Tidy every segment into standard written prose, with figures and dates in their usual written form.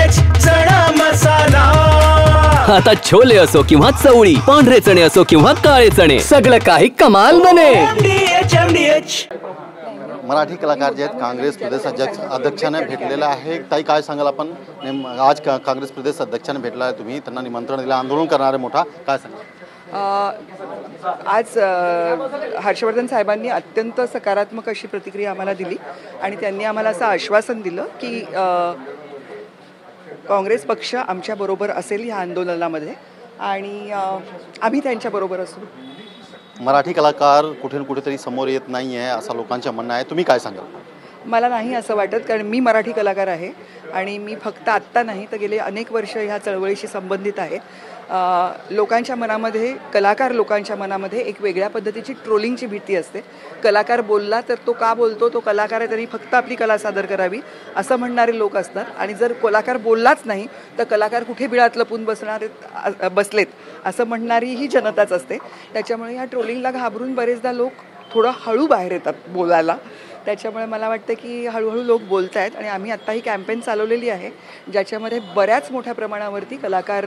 MDH चणा मसाला। आता छोले असो किंवा चवळी, पांढरे चणे असो किंवा काळे चणे, सगळं काही कमाल बने। MDH मराठी कलाकार जे आहेत काँग्रेस प्रदेश अध्यक्षाने भेटलेला आहे। ताई काय सांगाल आपण? आज काँग्रेस प्रदेश अध्यक्षाने भेटला आहे, तुम्ही त्यांना निमंत्रण दिलं, आंदोलन करणारे मोठा, काय सांगाल? आज हर्षवर्धन साहेबांनी अत्यंत सकारात्मक अशी प्रतिक्रिया आम्हाला दिली आणि त्यांनी आम्हाला असं आश्वासन दिलं की काँग्रेस पक्ष आमच्याबरोबर असेल ह्या आंदोलनामध्ये आणि आम्ही त्यांच्याबरोबर असू। मराठी कलाकार कुठे ना कुठेतरी समोर येत नाही आहे असं लोकांचं म्हणणं आहे, तुम्ही काय सांगाल? मला नाही असं वाटत, कारण मी मराठी कलाकार आहे आणि मी फक्त आत्ता नाही तर गेले अनेक वर्ष ह्या चळवळीशी संबंधित आहे। लोकांच्या मनामध्ये, कलाकार लोकांच्या मनामध्ये एक वेगळ्या पद्धतीची ट्रोलिंगची भीती असते। कलाकार बोलला तर तो का बोलतो, तो कलाकार आहे तरी फक्त आपली कला सादर करावी असं म्हणणारे लोक असतात आणि जर कलाकार बोललाच नाही तर कलाकार कुठे बिळात लपून बसलेत असं म्हणणारी ही जनताच असते। त्याच्यामुळे ह्या ट्रोलिंगला घाबरून बरेचदा लोक थोडं हळू बाहेर येतात बोलायला। त्याच्यामुळे मला वाटतं की हळूहळू लोक बोलत आहेत आणि आम्ही आत्ता ही कॅम्पेन चालवलेली आहे ज्याच्यामध्ये बऱ्याच मोठ्या प्रमाणावरती कलाकार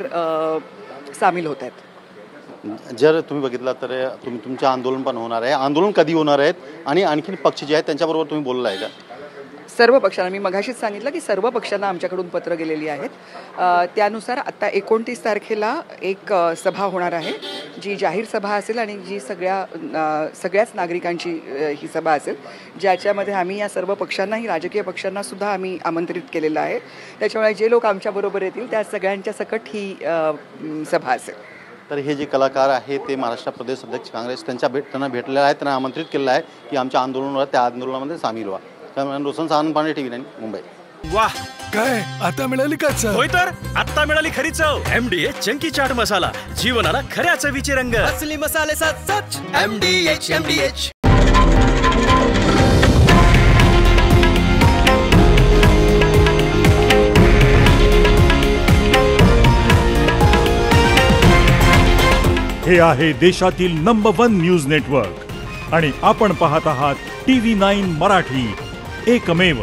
सामील होत आहेत। जर तुम्ही बघितलं तर तुमचं आंदोलन पण होणार आहे, आंदोलन कधी होणार आहेत आणि आणखीन पक्ष जे आहेत त्यांच्याबरोबर तुम्ही बोलला आहे का? सर्व पक्षांना, मी मगाशीच सांगितलं की सर्व पक्षांना आमच्याकडून पत्र गेलेली आहेत। त्यानुसार आत्ता 29 तारखेला एक सभा होणार आहे जी जाहीर सभा असेल आणि जी सगळ्याच नागरिकांची ही सभा असेल, ज्याच्यामध्ये आम्ही या सर्व पक्षांनाही, राजकीय पक्षांनासुद्धा आम्ही आमंत्रित केलेलं आहे। त्याच्यामुळे जे लोक आमच्याबरोबर येतील त्या सगळ्यांच्या सकट ही सभा असेल। तर हे जे कलाकार आहे ते महाराष्ट्र प्रदेश अध्यक्ष काँग्रेस त्यांना भेटलेलं आहे, त्यांना आमंत्रित केलेलं आहे की आमच्या आंदोलनावर, त्या आंदोलनामध्ये सामील व्हा। रोशन सावंत, TV9 मुंबई। वाह, काय आता मिळाली का चव? होय तर आता मिळाली खरी चव। MDH चंकी चाट मसाला, जीवनाला खऱ्या चवीचे रंग। असली मसाले सच MDH। हे आहे देशातील नंबर 1 न्यूज नेटवर्क आणि आपण पाहत आहात TV9 मराठी, एकमेव।